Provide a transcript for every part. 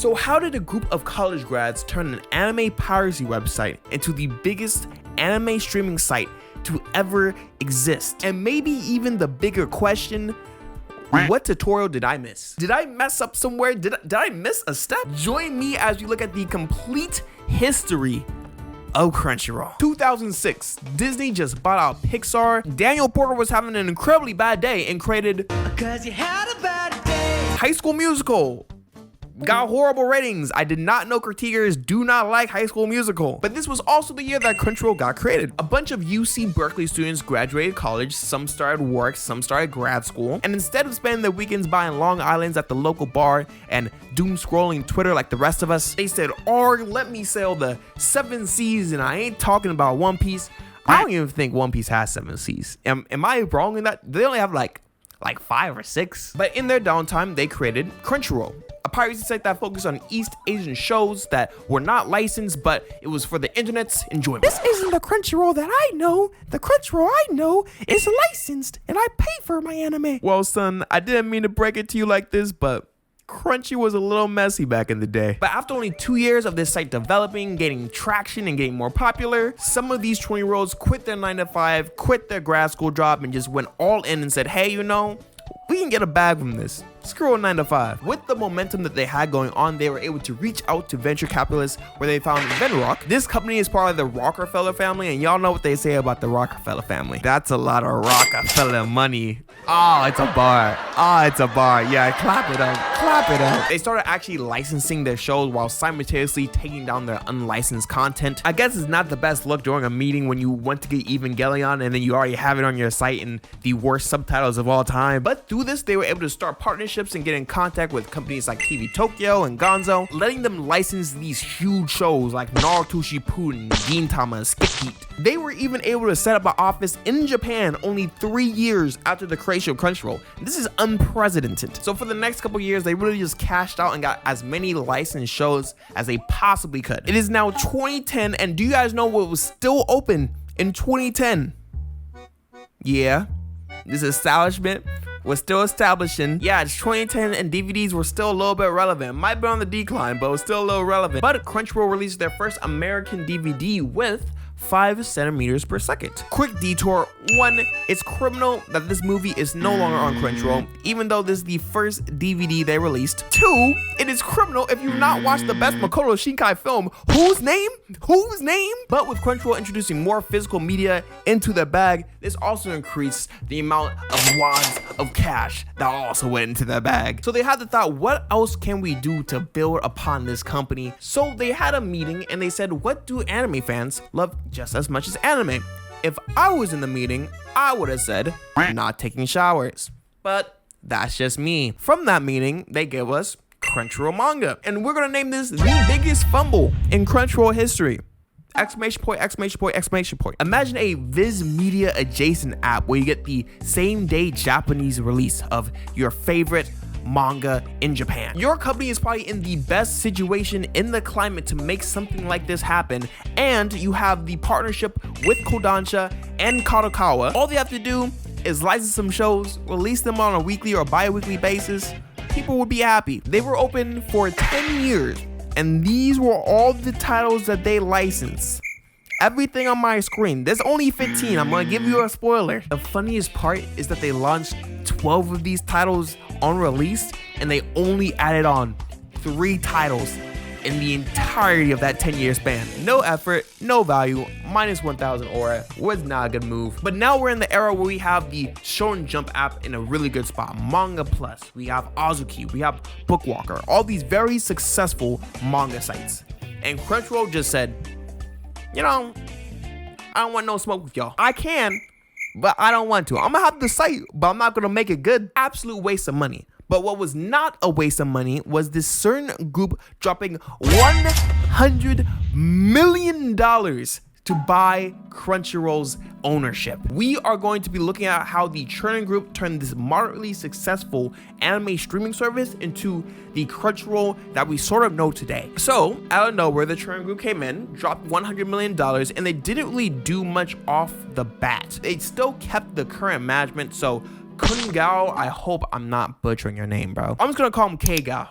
So how did a group of college grads turn an anime piracy website into the biggest anime streaming site to ever exist? And maybe even the bigger question, what tutorial did I miss? Did I mess up somewhere? Did I miss a step? Join me as we look at the complete history of Crunchyroll. 2006, Disney just bought out Pixar. Daniel Porter was having an incredibly bad day and created "Cause You Had a Bad Day." High School Musical. Got horrible ratings. I did not know critiquers do not like High School Musical. But this was also the year that Crunchyroll got created. A bunch of UC Berkeley students graduated college, some started work, some started grad school, and instead of spending their weekends buying Long Islands at the local bar and doom scrolling Twitter like the rest of us, they said, let me sail the 7 seas, and I ain't talking about One Piece. I don't even think One Piece has 7 seas. Am I wrong in that? They only have like 5 or 6. But in their downtime, they created Crunchyroll, a piracy site that focused on East Asian shows that were not licensed, but it was for the internet's enjoyment. This isn't the Crunchyroll that I know. The Crunchyroll I know is licensed, and I pay for my anime. Well, son, I didn't mean to break it to you like this, but Crunchy was a little messy back in the day. But after only 2 years of this site developing, gaining traction, and getting more popular, some of these 20-year-olds quit their 9-to-5, quit their grad school job, and just went all in and said, hey, you know, we can get a bag from this. Screw a 9-to-5. With the momentum that they had going on, they were able to reach out to venture capitalists where they found Venrock. This company is part of the Rockefeller family, and y'all know what they say about the Rockefeller family. That's a lot of Rockefeller money. Oh, it's a bar. Oh, it's a bar. Yeah, clap it up. Clap it up. They started actually licensing their shows while simultaneously taking down their unlicensed content. I guess it's not the best look during a meeting when you want to get Evangelion and then you already have it on your site in the worst subtitles of all time. But through this, they were able to start partnerships and get in contact with companies like TV Tokyo and Gonzo, letting them license these huge shows like Naruto Shippuden, Gintama, and Skip Beat. They were even able to set up an office in Japan only 3 years after the creation of Crunchyroll. This is unprecedented. So for the next couple years, they really just cashed out and got as many licensed shows as they possibly could. It is now 2010, and do you guys know what was still open in 2010? Yeah, this establishment was still establishing. Yeah, it's 2010 and DVDs were still a little bit relevant. Might be on the decline, but it was still a little relevant. But Crunchyroll released their first American DVD with 5 centimeters per second. Quick detour. 1, it's criminal that this movie is no longer on Crunchyroll, even though this is the first DVD they released. 2, it is criminal if you've not watched the best Makoto Shinkai film, Whose Name? Whose Name? But with Crunchyroll introducing more physical media into their bag, this also increased the amount of wads of cash that also went into their bag. So they had the thought, what else can we do to build upon this company? So they had a meeting and they said, what do anime fans love just as much as anime? If I was in the meeting, I would have said, not taking showers. But that's just me. From that meeting, they gave us Crunchyroll manga. And we're gonna name this the biggest fumble in Crunchyroll history. Exclamation point, exclamation point, exclamation point. Imagine a Viz Media adjacent app where you get the same day Japanese release of your favorite manga in Japan. Your company is probably in the best situation in the climate to make something like this happen, and you have the partnership with Kodansha and Kadokawa. All they have to do is license some shows, release them on a weekly or bi-weekly basis. People would be happy. They were open for 10 years, and these were all the titles that they licensed. Everything on my screen. There's only 15. I'm gonna give you a spoiler. The funniest part is that they launched 12 of these titles on release, and they only added on 3 titles in the entirety of that 10-year span. No effort, no value, minus 1,000 aura. Was not a good move. But now we're in the era where we have the Shonen Jump app in a really good spot. Manga Plus, we have Azuki, we have Bookwalker, all these very successful manga sites. And Crunchyroll just said, you know, I don't want no smoke with y'all. I can, but I don't want to. I'm gonna have the site, but I'm not gonna make it good. Absolute waste of money. But what was not a waste of money was this certain group dropping $100 million to buy Crunchyroll's ownership. We are going to be looking at how the Chernin Group turned this moderately successful anime streaming service into the Crunchyroll that we sort of know today. So, out of nowhere, the Chernin Group came in, dropped $100 million, and they didn't really do much off the bat. They still kept the current management, so Kun Gao, I hope I'm not butchering your name, bro. I'm just gonna call him K Gao.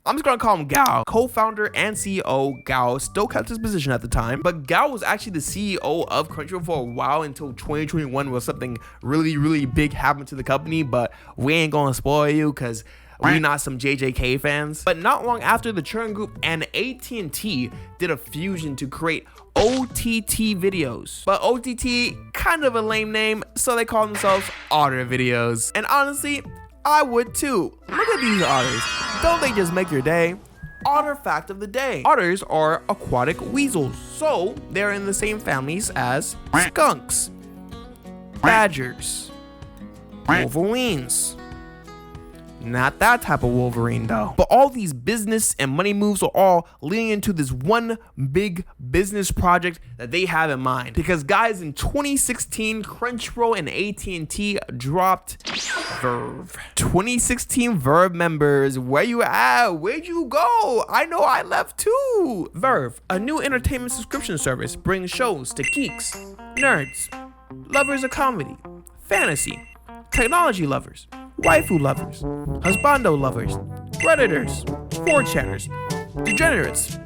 I'm just gonna call him Gao. Co-founder and CEO Gao still kept his position at the time, but Gao was actually the CEO of Crunchyroll for a while until 2021 was something really big happened to the company, but we ain't gonna spoil you because we're not some JJK fans. But not long after, the Churn Group and at&t did a fusion to create OTT videos. But OTT, kind of a lame name, so they call themselves Otter Videos. And honestly, I would too. Look at these otters. Don't they just make your day? Otter fact of the day. Otters are aquatic weasels, so they're in the same families as skunks, badgers, wolverines. Not that type of Wolverine though. But all these business and money moves are all leading into this one big business project that they have in mind. Because guys, in 2016, Crunchyroll and at&t dropped Verve. 2016 Verve members, where you at? Where'd you go? I know I left too. Verve, a new entertainment subscription service, brings shows to geeks, nerds, lovers of comedy, fantasy, technology lovers, waifu lovers, husbando lovers, redditors, 4chaners, degenerates.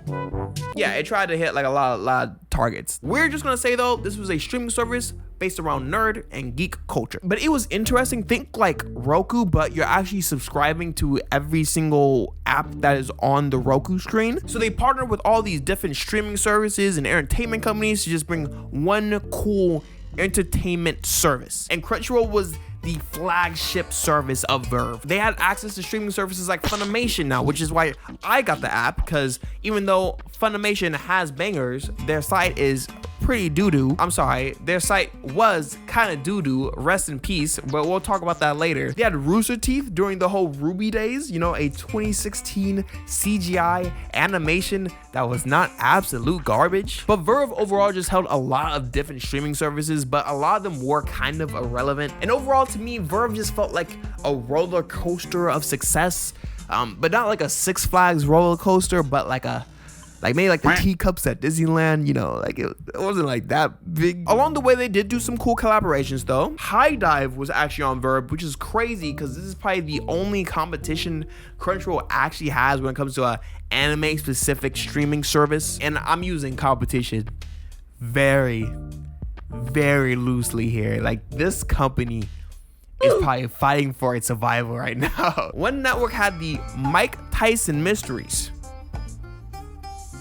Yeah, it tried to hit like a lot of targets. We're just gonna say though, this was a streaming service based around nerd and geek culture. But it was interesting. Think like Roku, but you're actually subscribing to every single app that is on the Roku screen. So they partnered with all these different streaming services and entertainment companies to just bring one cool entertainment service. And Crunchyroll was the flagship service of Verve. They had access to streaming services like Funimation now, which is why I got the app, because even though Funimation has bangers, their site is pretty doo-doo. I'm sorry, their site was kind of doo-doo, rest in peace, but we'll talk about that later. They had Rooster Teeth during the whole Ruby days, you know, a 2016 CGI animation that was not absolute garbage. But Verve overall just held a lot of different streaming services, but a lot of them were kind of irrelevant. And overall, to me, Verve just felt like a roller coaster of success, but not like a Six Flags roller coaster, but like maybe like the teacups at Disneyland, you know, like it wasn't like that big. Along the way, they did do some cool collaborations though. High Dive was actually on Verve, which is crazy because this is probably the only competition Crunchyroll actually has when it comes to a anime specific streaming service. And I'm using competition very loosely here. Like, this company is probably fighting for its survival right now. One network had the Mike Tyson Mysteries.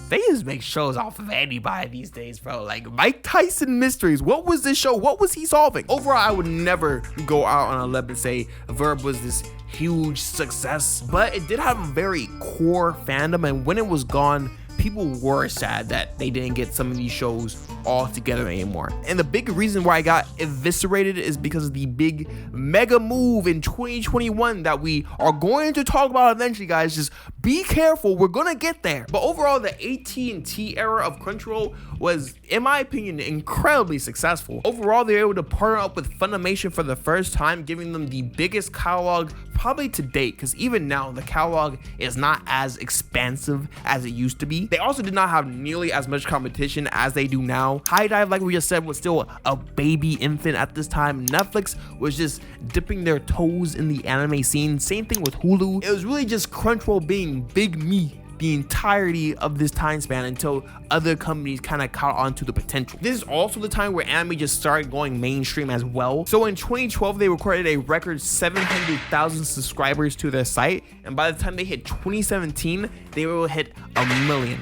They just make shows off of anybody these days, bro. Like, Mike Tyson Mysteries. What was this show? What was he solving? Overall, I would never go out on a limb and say Verve was this huge success, but it did have a very core fandom, and when it was gone, people were sad that they didn't get some of these shows all together anymore. And the big reason why I got eviscerated is because of the big mega move in 2021 that we are going to talk about eventually, guys. Just be careful, we're gonna get there. But overall, the at&t era of Crunchyroll was, in my opinion, incredibly successful. Overall, they were able to partner up with Funimation for the first time, giving them the biggest catalog probably to date, because even now the catalog is not as expansive as it used to be. They also did not have nearly as much competition as they do now. High Dive, like we just said, was still a baby infant at this time. Netflix was just dipping their toes in the anime scene. Same thing with Hulu. It was really just Crunchyroll being big me the entirety of this time span until other companies kind of caught on to the potential. This is also the time where anime just started going mainstream as well. So in 2012, they recorded a record 700,000 subscribers to their site, and by the time they hit 2017, they will hit 1 million.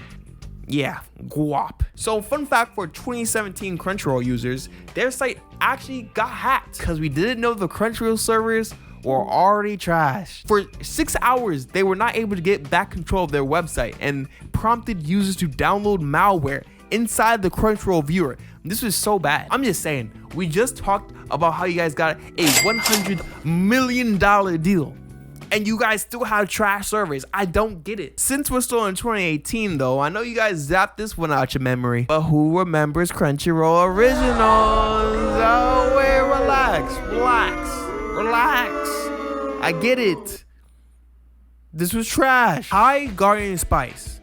Yeah, guap. So fun fact for 2017 Crunchyroll users, their site actually got hacked because we didn't know the Crunchyroll servers were already trashed. For 6 hours, they were not able to get back control of their website and prompted users to download malware inside the Crunchyroll viewer. This was so bad. I'm just saying, we just talked about how you guys got a $100 million deal, and you guys still have trash servers. I don't get it. Since we're still in 2018 though, I know you guys zapped this one out your memory, but who remembers Crunchyroll Originals? Oh, wait, relax. I get it. This was trash. High Guardian Spice.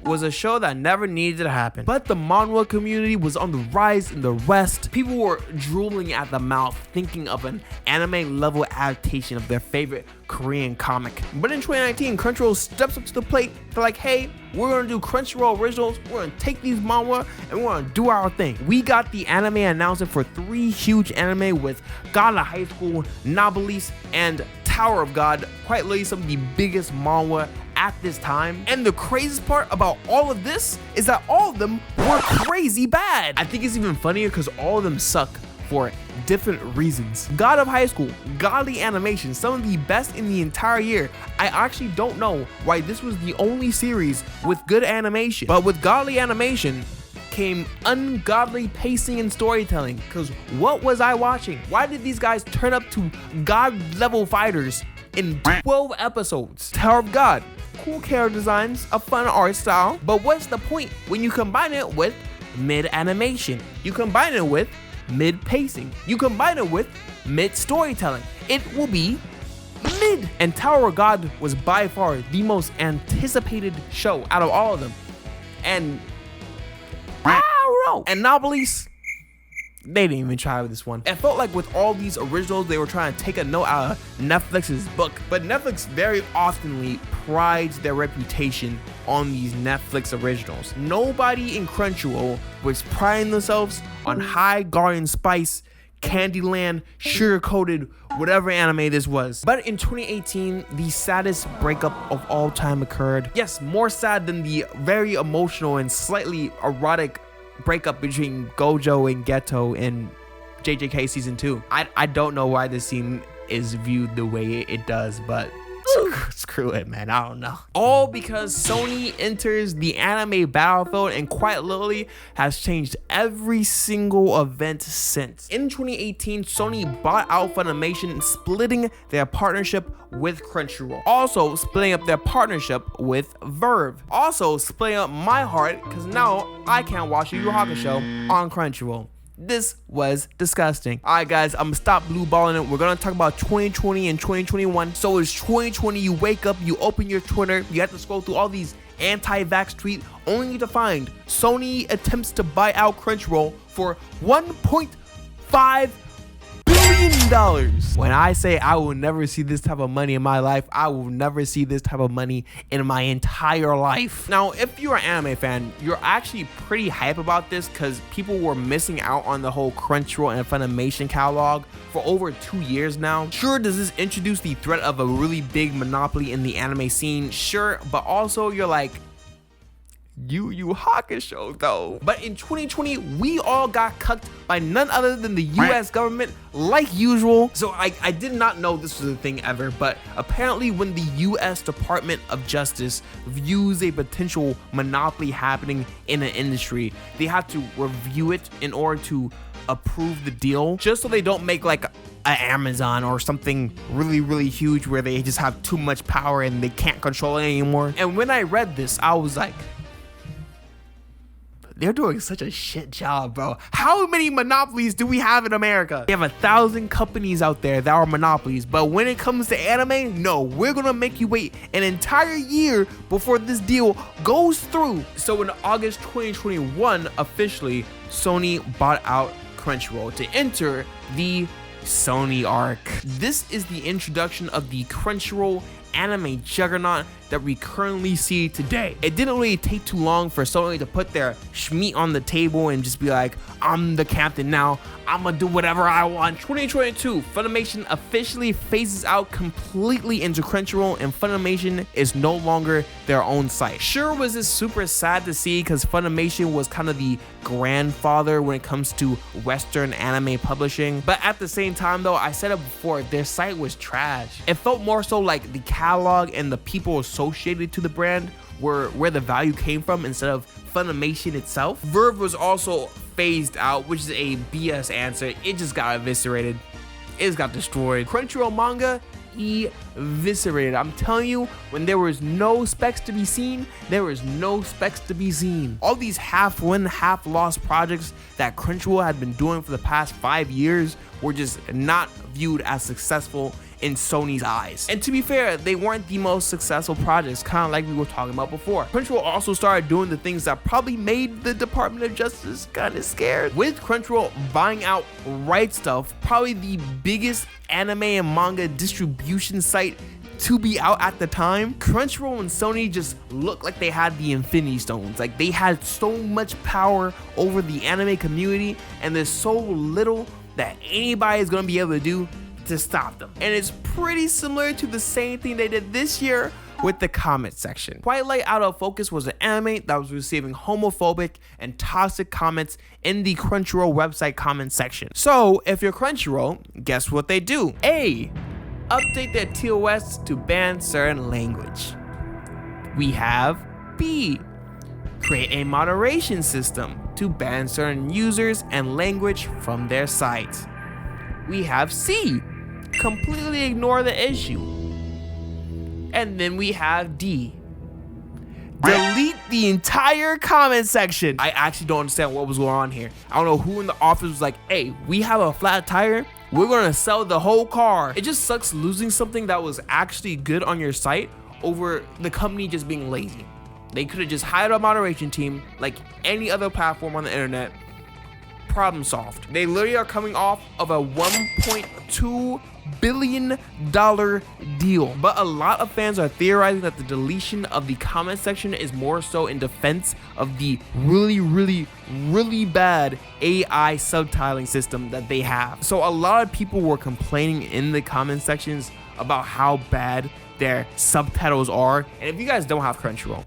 was a show that never needed to happen. But the manhwa community was on the rise in the West. People were drooling at the mouth thinking of an anime level adaptation of their favorite Korean comic. But in 2019, Crunchyroll steps up to the plate. They're like, hey, we're gonna do Crunchyroll originals, we're gonna take these manhwa and we're gonna do our thing. We got the anime announcement for 3 huge anime with God of High School, Nobilis, and Tower of God, quite literally some of the biggest manhwa at this time. And the craziest part about all of this is that all of them were crazy bad. I think it's even funnier because all of them suck for different reasons. God of High School, godly animation, some of the best in the entire year. I actually don't know why this was the only series with good animation, but with godly animation came ungodly pacing and storytelling. Because what was I watching? Why did these guys turn up to god level fighters in 12 episodes? Tower of God, cool character designs, a fun art style, but what's the point when you combine it with mid animation? You combine it with mid pacing, you combine it with mid storytelling, it will be mid. And Tower of God was by far the most anticipated show out of all of them. And I don't know. And Nobilis, they didn't even try with this one. It felt like with all these originals, they were trying to take a note out of Netflix's book. But Netflix very oftenly prides their reputation on these Netflix originals. Nobody in Crunchyroll was priding themselves on high garden spice, Candyland, sugar-coated, whatever anime this was. But in 2018, the saddest breakup of all time occurred. Yes, more sad than the very emotional and slightly erotic breakup between Gojo and Geto in JJK season 2. I don't know why this scene is viewed the way it does, but screw it, man. I don't know. All because Sony enters the anime battlefield and quite literally has changed every single event since. In 2018, Sony bought out Funimation, splitting their partnership with Crunchyroll. Also splitting up their partnership with Verve. Also splitting up my heart because now I can't watch Yu Yu Hakusho on Crunchyroll. This was disgusting. All right, guys, I'm gonna stop blue balling it. We're gonna talk about 2020 and 2021. So it's 2020. You wake up, you open your Twitter, you have to scroll through all these anti-vax tweets, only to find Sony attempts to buy out Crunchyroll for $1.5 billion. When I say I will never see this type of money in my life, I will never see this type of money in my entire life. Now, if you're an anime fan, you're actually pretty hype about this because people were missing out on the whole Crunchyroll and Funimation catalog for over 2 years now. Sure, does this introduce the threat of a really big monopoly in the anime scene? Sure, but also you're like, Yu Yu Hakusho though. But in 2020, we all got cucked by none other than the US government, like usual. So I did not know this was a thing ever, but apparently when the US Department of Justice views a potential monopoly happening in an industry, they have to review it in order to approve the deal, just so they don't make like an Amazon or something really, really huge where they just have too much power and they can't control it anymore. And when I read this, I was like, they're doing such a shit job, bro. How many monopolies do we have in America? We have 1,000 companies out there that are monopolies, but when it comes to anime, no, we're gonna make you wait an entire year before this deal goes through. So in August 2021, officially, Sony bought out Crunchyroll to enter the Sony arc. This is the introduction of the Crunchyroll anime juggernaut that we currently see today. It didn't really take too long for Sony to put their schmeat on the table and just be like, I'm the captain now, I'm gonna do whatever I want. 2022, Funimation officially phases out completely into Crunchyroll and Funimation is no longer their own site. Sure, was this super sad to see because Funimation was kind of the grandfather when it comes to Western anime publishing, but at the same time though, I said it before, their site was trash. It felt more so like the catalog and the people associated to the brand were where the value came from instead of Funimation itself. Verve was also phased out, which is a BS answer. It just got eviscerated. It just got destroyed. Crunchyroll manga eviscerated. I'm telling you, when there was no specs to be seen, there was no specs to be seen. All these half-win, half-lost projects that Crunchyroll had been doing for the past 5 years were just not viewed as successful in Sony's eyes. And to be fair, they weren't the most successful projects, kind of like we were talking about before. Crunchyroll also started doing the things that probably made the Department of Justice kind of scared. With Crunchyroll buying out Rightstuf, probably the biggest anime and manga distribution site to be out at the time, Crunchyroll and Sony just looked like they had the Infinity Stones. Like, they had so much power over the anime community, and there's so little that anybody is gonna be able to do to stop them. And it's pretty similar to the same thing they did this year with the comment section. Twilight Out of Focus was an anime that was receiving homophobic and toxic comments in the Crunchyroll website comment section. So if you're Crunchyroll, guess what they do? A, update their TOS to ban certain language. We have B, create a moderation system to ban certain users and language from their site. We have C, completely ignore the issue. And then we have D, delete the entire comment section. I actually don't understand what was going on here. I don't know who in the office was like, hey, we have a flat tire, we're gonna sell the whole car. It just sucks losing something that was actually good on your site over the company just being lazy. They could have just hired a moderation team like any other platform on the internet. Problem solved. They literally are coming off of a $1.2 billion deal. But a lot of fans are theorizing that the deletion of the comment section is more so in defense of the really bad AI subtitling system that they have. So a lot of people were complaining in the comment sections about how bad their subtitles are. And if you guys don't have Crunchyroll,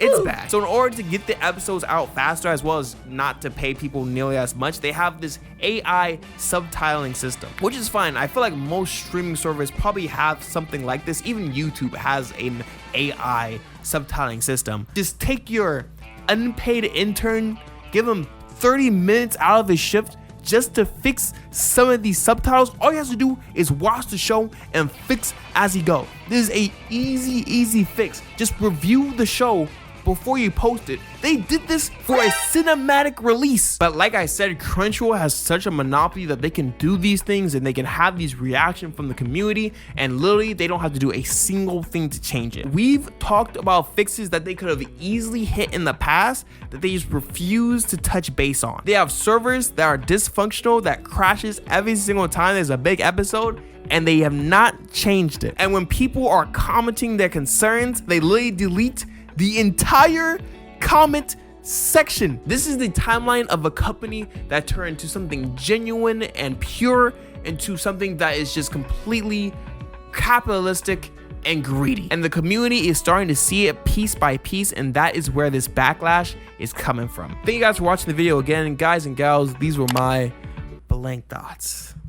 it's bad. So in order to get the episodes out faster, as well as not to pay people nearly as much, they have this AI subtitling system, which is fine. I feel like most streaming servers probably have something like this. Even YouTube has an AI subtitling system. Just take your unpaid intern, give him 30 minutes out of his shift just to fix some of these subtitles. All he has to do is watch the show and fix as he go. This is a easy fix. Just review the show before you post it. They did this for a cinematic release. But like I said, Crunchyroll has such a monopoly that they can do these things and they can have these reactions from the community, and literally they don't have to do a single thing to change it. We've talked about fixes that they could have easily hit in the past that they just refuse to touch base on. They have servers that are dysfunctional, that crashes every single time there's a big episode, and they have not changed it. And when people are commenting their concerns, they literally delete the entire comment section. This is the timeline of a company that turned into something genuine and pure into something that is just completely capitalistic and greedy. And the community is starting to see it piece by piece, and that is where this backlash is coming from. Thank you guys for watching the video again, guys and gals. These were my blank thoughts.